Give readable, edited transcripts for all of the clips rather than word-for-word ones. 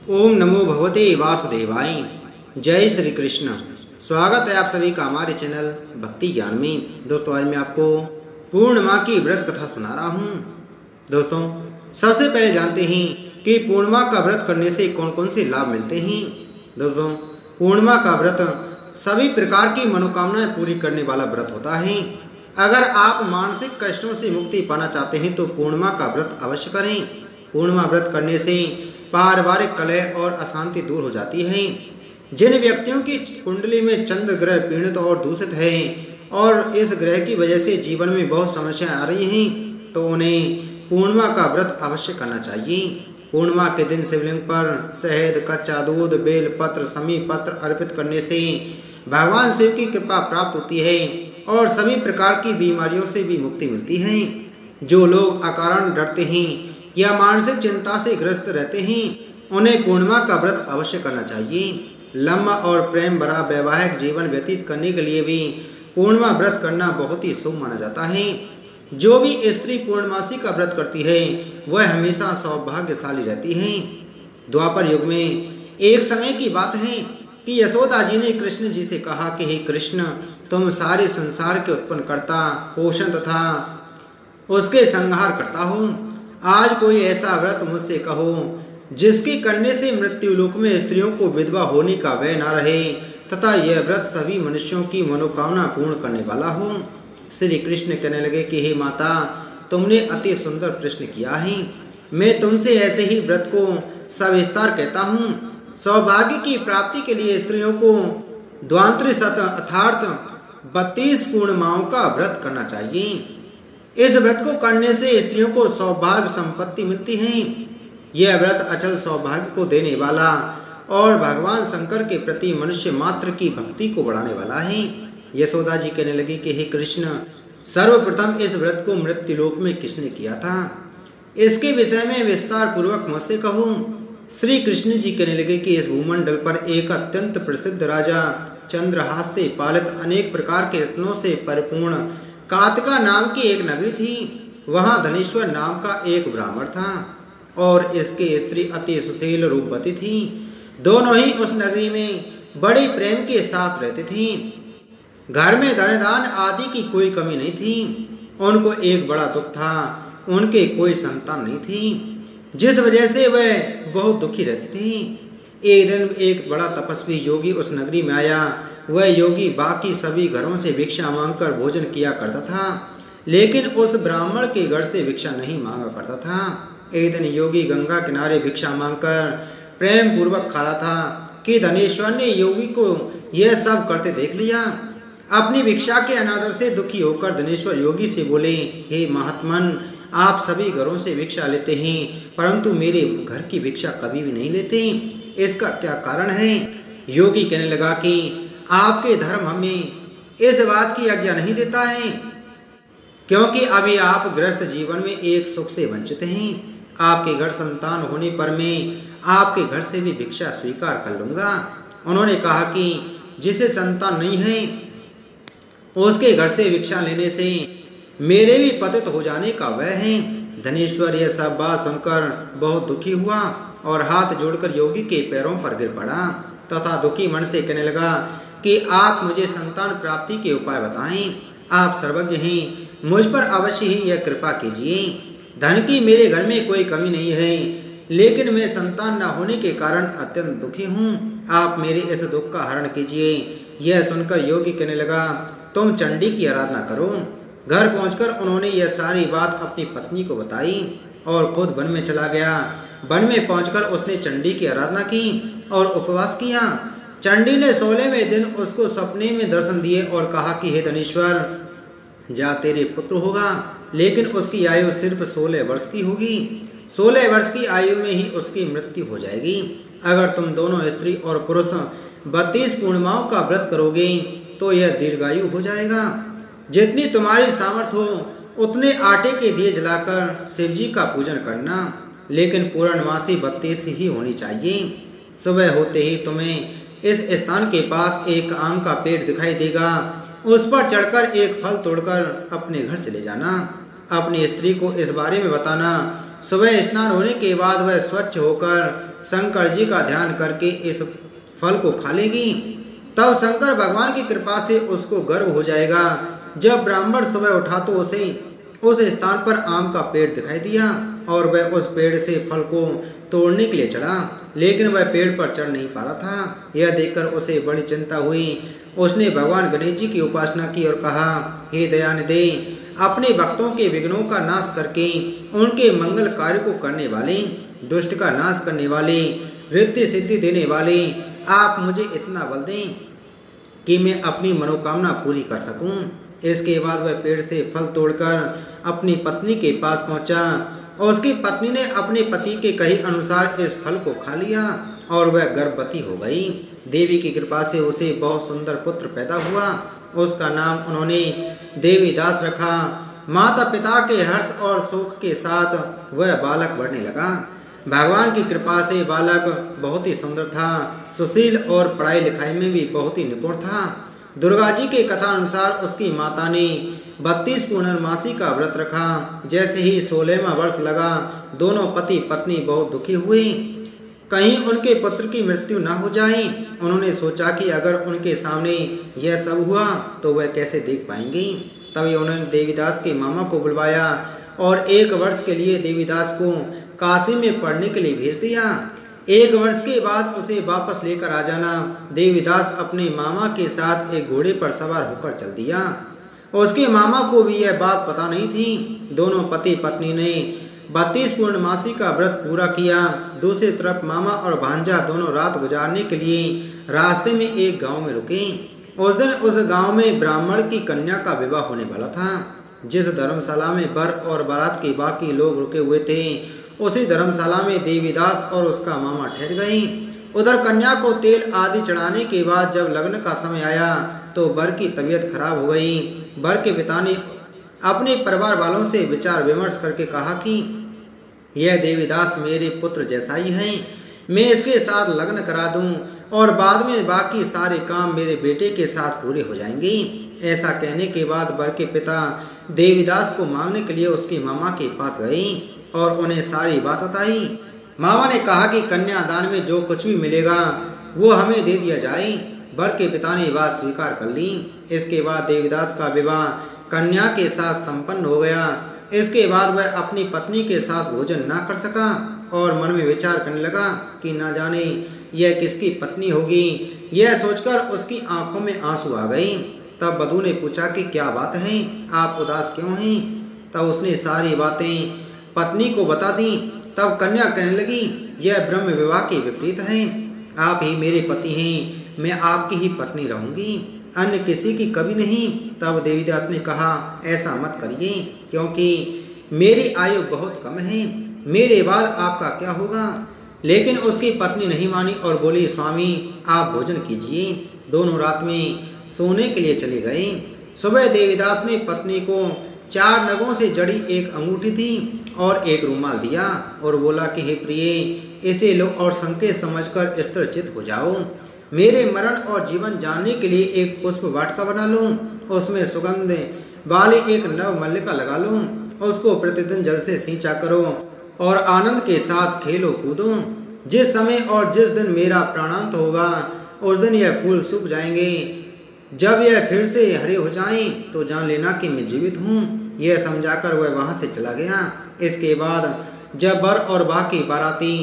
ओम नमो भगवते वासुदेवाय। जय श्री कृष्ण। स्वागत है आप सभी का हमारे चैनल भक्ति ज्ञान में। दोस्तों, आज मैं आपको पूर्णिमा की व्रत कथा सुना रहा हूँ। दोस्तों, सबसे पहले जानते हैं कि पूर्णिमा का व्रत करने से कौन कौन से लाभ मिलते हैं। दोस्तों, पूर्णिमा का व्रत सभी प्रकार की मनोकामनाएं पूरी करने वाला व्रत होता है। अगर आप मानसिक कष्टों से मुक्ति पाना चाहते हैं तो पूर्णिमा का व्रत अवश्य करें। पूर्णिमा व्रत करने से पारिवारिक कलह और अशांति दूर हो जाती है। जिन व्यक्तियों की कुंडली में चंद्र ग्रह पीड़ित और दूषित है और इस ग्रह की वजह से जीवन में बहुत समस्याएं आ रही हैं, तो उन्हें पूर्णिमा का व्रत अवश्य करना चाहिए। पूर्णिमा के दिन शिवलिंग पर शहद, कच्चा दूध, बेल पत्र, समी पत्र अर्पित करने से भगवान शिव की कृपा प्राप्त होती है और सभी प्रकार की बीमारियों से भी मुक्ति मिलती है। जो लोग अकारण डरते हैं या मानसिक चिंता से ग्रस्त रहते हैं, उन्हें पूर्णिमा का व्रत अवश्य करना चाहिए। लंबा और प्रेम भरा वैवाहिक जीवन व्यतीत करने के लिए भी पूर्णिमा व्रत करना बहुत ही शुभ माना जाता है। जो भी स्त्री पूर्णमासी का व्रत करती है वह हमेशा सौभाग्यशाली रहती है। द्वापर युग में एक समय की बात है कि यशोदा जी ने कृष्ण जी से कहा कि हे कृष्ण, तुम सारे संसार के उत्पन्न करता, पोषण तथा उसके संहार करता हो। आज कोई ऐसा व्रत मुझसे कहो जिसके करने से मृत्यु लोक में स्त्रियों को विधवा होने का भय न रहे तथा यह व्रत सभी मनुष्यों की मनोकामना पूर्ण करने वाला हो। श्री कृष्ण कहने लगे कि हे माता, तुमने अति सुंदर प्रश्न किया है। मैं तुमसे ऐसे ही व्रत को सविस्तार कहता हूँ। सौभाग्य की प्राप्ति के लिए स्त्रियों को द्वांत्रिशत अर्थात 32 पूर्णिमाओं का व्रत करना चाहिए। इस व्रत को करने से स्त्रियों को सौभाग्य संपत्ति मिलती है। यह व्रत अचल सौभाग्य को देने वाला और भगवान शंकर के प्रति मनुष्य मात्र की भक्ति को बढ़ाने वाला है। यशोदा जी कहने लगी कि हे कृष्ण, सर्वप्रथम इस व्रत को मृत्युलोक में किसने किया था, इसके विषय में विस्तार पूर्वक मुझसे कहो। श्री कृष्ण जी कहने लगे कि इस भूमंडल पर एक अत्यंत प्रसिद्ध राजा चंद्रहास से पालित अनेक प्रकार के रत्नों से परिपूर्ण कातिका नाम की एक नगरी थी। वहाँ धनेश्वर नाम का एक ब्राह्मण था और इसकी स्त्री अति सुशील रूपवती थी। दोनों ही उस नगरी में बड़े प्रेम के साथ रहते थे। घर में धनदान आदि की कोई कमी नहीं थी। उनको एक बड़ा दुख था, उनके कोई संतान नहीं थी, जिस वजह से वह बहुत दुखी रहती थी। एक दिन एक बड़ा तपस्वी योगी उस नगरी में आया। वह योगी बाकी सभी घरों से भिक्षा मांगकर भोजन किया करता था, लेकिन उस ब्राह्मण के घर से भिक्षा नहीं मांगा करता था। एक दिन योगी गंगा किनारे भिक्षा मांगकर प्रेम पूर्वक खा रहा था कि धनेश्वर ने योगी को यह सब करते देख लिया। अपनी भिक्षा के अनादर से दुखी होकर धनेश्वर योगी से बोले, हे महात्मन, आप सभी घरों से भिक्षा लेते हैं परंतु मेरे घर की भिक्षा कभी भी नहीं लेते, इसका क्या कारण है। योगी कहने लगा कि आपके धर्म हमें इस बात की आज्ञा नहीं देता है, क्योंकि अभी आप गृहस्थ जीवन में एक सुख से वंचित हैं। आपके घर संतान होने पर मैं आपके घर से भी भिक्षा स्वीकार कर लूँगा। उन्होंने कहा कि जिसे संतान नहीं है उसके घर से भिक्षा लेने से मेरे भी पतित हो जाने का भय है। धनेश्वर यह सब बात सुनकर बहुत दुखी हुआ और हाथ जोड़कर योगी के पैरों पर गिर पड़ा तथा दुखी मन से कहने लगा कि आप मुझे संतान प्राप्ति के उपाय बताएं। आप सर्वज्ञ हैं, मुझ पर अवश्य ही यह कृपा कीजिए। धन की मेरे घर में कोई कमी नहीं है, लेकिन मैं संतान न होने के कारण अत्यंत दुखी हूँ। आप मेरे इस दुख का हरण कीजिए। यह सुनकर योगी कहने लगा, तुम चंडी की आराधना करो। घर पहुंचकर उन्होंने यह सारी बात अपनी पत्नी को बताई और खुद वन में चला गया। वन में पहुंचकर उसने चंडी की आराधना की और उपवास किया। चंडी ने 16वें दिन उसको सपने में दर्शन दिए और कहा कि हे धनेश्वर, जा तेरे पुत्र होगा, लेकिन उसकी आयु सिर्फ 16 वर्ष की होगी। 16 वर्ष की आयु में ही उसकी मृत्यु हो जाएगी। अगर तुम दोनों स्त्री और पुरुष 32 पूर्णिमाओं का व्रत करोगे तो यह दीर्घायु हो जाएगा। जितनी तुम्हारी सामर्थ्य हो उतने आटे के दिए जलाकर शिव जी का पूजन करना, लेकिन पूर्णमासी 32 ही होनी चाहिए। सुबह होते ही तुम्हें इस स्थान के पास एक आम का पेड़ दिखाई देगा। उस पर चढ़कर एक फल तोड़कर अपने घर चले जाना। अपनी स्त्री को इस बारे में बताना सुबह स्नान होने के बाद वह स्वच्छ होकर शंकर जी का ध्यान करके इस फल को खा लेगी। तब शंकर भगवान की कृपा से उसको गर्व हो जाएगा। जब ब्राह्मण सुबह उठा तो उसे उस स्थान पर आम का पेड़ दिखाई दिया और वह उस पेड़ से फल को तोड़ने के लिए चढ़ा, लेकिन वह पेड़ पर चढ़ नहीं पा रहा था। यह देखकर उसे बड़ी चिंता हुई। उसने भगवान गणेश जी की उपासना की और कहा, हे दयानिधे, अपने भक्तों के विघ्नों का नाश करके उनके मंगल कार्य को करने वाले, दुष्ट का नाश करने वाले, रिद्धि सिद्धि देने वाले, आप मुझे इतना बल दें कि मैं अपनी मनोकामना पूरी कर सकूं। इसके बाद वह पेड़ से फल तोड़कर अपनी पत्नी के पास पहुंचा और उसकी पत्नी ने अपने पति के कहे अनुसार इस फल को खा लिया और वह गर्भवती हो गई। देवी की कृपा से उसे बहुत सुंदर पुत्र पैदा हुआ। उसका नाम उन्होंने देवीदास रखा। माता पिता के हर्ष और सुख के साथ वह बालक बढ़ने लगा। भगवान की कृपा से बालक बहुत ही सुंदर था, सुशील और पढ़ाई लिखाई में भी बहुत ही निपुण था। दुर्गा जी के कथा अनुसार उसकी माता ने 32 पूर्णमासी का व्रत रखा। जैसे ही 16वां वर्ष लगा, दोनों पति पत्नी बहुत दुखी हुए, कहीं उनके पुत्र की मृत्यु न हो जाए। उन्होंने सोचा कि अगर उनके सामने यह सब हुआ तो वह कैसे देख पाएंगे। तभी उन्होंने देवीदास के मामा को बुलवाया और 1 वर्ष के लिए देवीदास को काशी में पढ़ने के लिए भेज दिया। 1 वर्ष के बाद उसे वापस लेकर आ जाना। देवीदास अपने मामा के साथ एक घोड़े पर सवार होकर चल दिया। उसके मामा को भी यह बात पता नहीं थी। दोनों पति पत्नी ने 32 पूर्णमासी का व्रत पूरा किया। दूसरी तरफ मामा और भांजा दोनों रात गुजारने के लिए रास्ते में एक गांव में रुके। उस दिन उस गांव में ब्राह्मण की कन्या का विवाह होने वाला था। जिस धर्मशाला में वर और बारात के बाकी लोग रुके हुए थे, उसी धर्मशाला में देवीदास और उसका मामा ठहर गए। उधर कन्या को तेल आदि चढ़ाने के बाद जब लग्न का समय आया तो वर की तबीयत खराब हो गई। वर के पिता ने अपने परिवार वालों से विचार विमर्श करके कहा कि यह देवीदास मेरे पुत्र जैसा ही है, मैं इसके साथ लग्न करा दूं और बाद में बाकी सारे काम मेरे बेटे के साथ पूरे हो जाएंगे। ऐसा कहने के बाद वर के पिता देवीदास को मांगने के लिए उसके मामा के पास गए और उन्हें सारी बात बताई। मामा ने कहा कि कन्यादान में जो कुछ भी मिलेगा वो हमें दे दिया जाए। वर के पिता ने बात स्वीकार कर ली। इसके बाद देवीदास का विवाह कन्या के साथ संपन्न हो गया। इसके बाद वह अपनी पत्नी के साथ भोजन ना कर सका और मन में विचार करने लगा कि ना जाने यह किसकी पत्नी होगी। यह सोचकर उसकी आंखों में आंसू आ गए। तब वधू ने पूछा कि क्या बात है, आप उदास क्यों हैं। तब उसने सारी बातें पत्नी को बता दी। तब कन्या कहने लगी, यह ब्रह्म विवाह के विपरीत है। आप ही मेरे पति हैं, मैं आपकी ही पत्नी रहूंगी, अन्य किसी की कभी नहीं। तब देवीदास ने कहा, ऐसा मत करिए, क्योंकि मेरी आयु बहुत कम है, मेरे बाद आपका क्या होगा। लेकिन उसकी पत्नी नहीं मानी और बोली, स्वामी आप भोजन कीजिए। दोनों रात में सोने के लिए चले गए। सुबह देवीदास ने पत्नी को 4 नगों से जड़ी एक अंगूठी थी और एक रुमाल दिया और बोला कि हे प्रिय, इसे लो और संकेत समझकर स्थिरचित्त हो जाओ। मेरे मरण और जीवन जानने के लिए एक पुष्प वाटिका बना लो, उसमें सुगंध वाली एक नव मल्लिका लगा लो, उसको प्रतिदिन जल से सींचा करो और आनंद के साथ खेलो कूदो। जिस समय और जिस दिन मेरा प्राणांत होगा उस दिन यह फूल सूख जाएंगे। जब यह फिर से हरे हो जाएं तो जान लेना कि मैं जीवित हूँ। यह समझाकर वह वहाँ से चला गया। इसके बाद जब वर और बाकी बाराती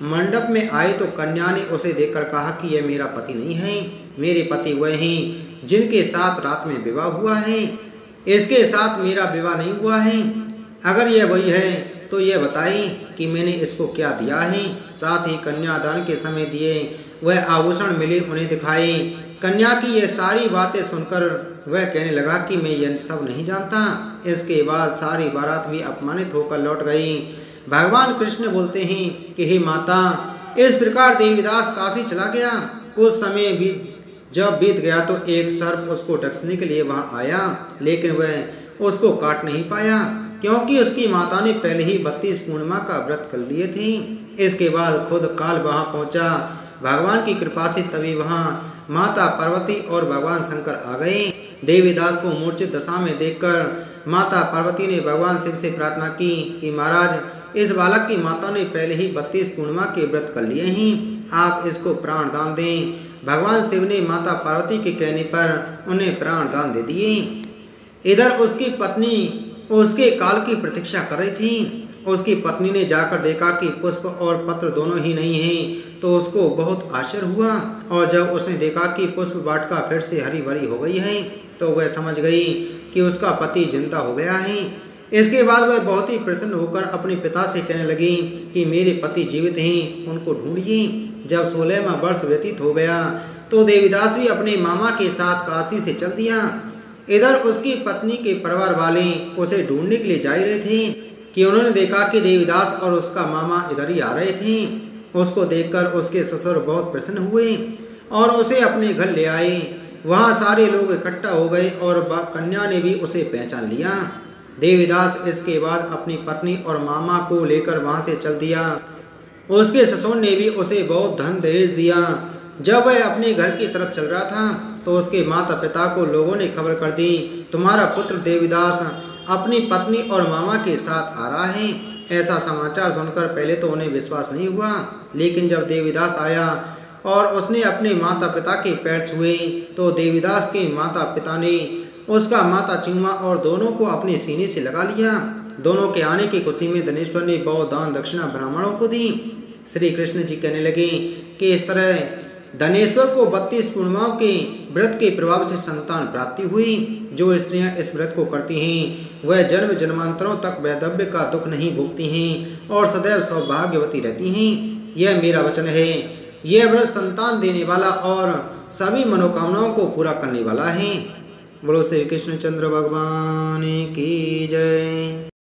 मंडप में आए तो कन्या ने उसे देखकर कहा कि यह मेरा पति नहीं है, मेरे पति वह हैं जिनके साथ रात में विवाह हुआ है, इसके साथ मेरा विवाह नहीं हुआ है। अगर यह वही है तो यह बताए कि मैंने इसको क्या दिया है। साथ ही कन्यादान के समय दिए वह आभूषण मिले उन्हें दिखाए। कन्या की ये सारी बातें सुनकर वह कहने लगा कि मैं यह सब नहीं जानता। इसके बाद सारी बारात भी अपमानित होकर लौट गई। भगवान कृष्ण बोलते हैं कि हे माता, इस प्रकार देवीदास काशी चला गया। कुछ समय भी जब बीत गया तो एक सर्प उसको डसने के लिए वहां आया, लेकिन वह उसको काट नहीं पाया क्योंकि उसकी माता ने पहले ही 32 पूर्णिमा का व्रत कर लिए थे। इसके बाद खुद काल वहां पहुंचा। भगवान की कृपा से तभी वहां माता पार्वती और भगवान शंकर आ गए। देवीदास को मूर्छित दशा में देखकर माता पार्वती ने भगवान शिव से प्रार्थना की कि महाराज इस बालक की माता ने पहले ही 32 पूर्णिमा के व्रत कर लिए हैं, आप इसको प्राण दान दें। भगवान शिव ने माता पार्वती के कहने पर उन्हें प्राण दान दे दिए। इधर उसकी पत्नी उसके काल की प्रतीक्षा कर रही थी। उसकी पत्नी ने जाकर देखा कि पुष्प और पत्र दोनों ही नहीं हैं, तो उसको बहुत आश्चर्य हुआ। और जब उसने देखा कि पुष्प वाटिका फिर से हरी भरी हो गई है, तो वह समझ गई कि उसका पति जिंदा हो गया है। इसके बाद वह बहुत ही प्रसन्न होकर अपने पिता से कहने लगी कि मेरे पति जीवित हैं, उनको ढूंढिए। जब 16वां वर्ष व्यतीत हो गया तो देवीदास भी अपने मामा के साथ काशी से चल दिया। इधर उसकी पत्नी के परिवार वाले उसे ढूंढने के लिए जा रहे थे कि उन्होंने देखा कि देवीदास और उसका मामा इधर ही आ रहे थे। उसको देखकर उसके ससुर बहुत प्रसन्न हुए और उसे अपने घर ले आए। वहाँ सारे लोग इकट्ठा हो गए और कन्या ने भी उसे पहचान लिया। देवीदास इसके बाद अपनी पत्नी और मामा को लेकर वहाँ से चल दिया। उसके ससुर ने भी उसे बहुत धन दहेज दिया। जब वह अपने घर की तरफ चल रहा था तो उसके माता पिता को लोगों ने खबर कर दी, तुम्हारा पुत्र देवीदास अपनी पत्नी और मामा के साथ आ रहा है। ऐसा समाचार सुनकर पहले तो उन्हें विश्वास नहीं हुआ, लेकिन जब देवीदास आया और उसने अपने माता पिता के पैर छुए तो देवीदास के माता पिता ने उसका माथा चूमा और दोनों को अपने सीने से लगा लिया। दोनों के आने की खुशी में धनेश्वर ने बहुत दान दक्षिणा ब्राह्मणों को दी। श्री कृष्ण जी कहने लगे कि इस तरह धनेश्वर को 32 पूर्णिमाओं के व्रत के प्रभाव से संतान प्राप्ति हुई। जो स्त्रियां इस व्रत को करती हैं वह जन्म जन्मांतरों तक वैधव्य का दुख नहीं भोगती हैं और सदैव सौभाग्यवती रहती हैं। यह मेरा वचन है। यह व्रत संतान देने वाला और सभी मनोकामनाओं को पूरा करने वाला है। बोलो श्री कृष्णचंद्र भगवान की जय।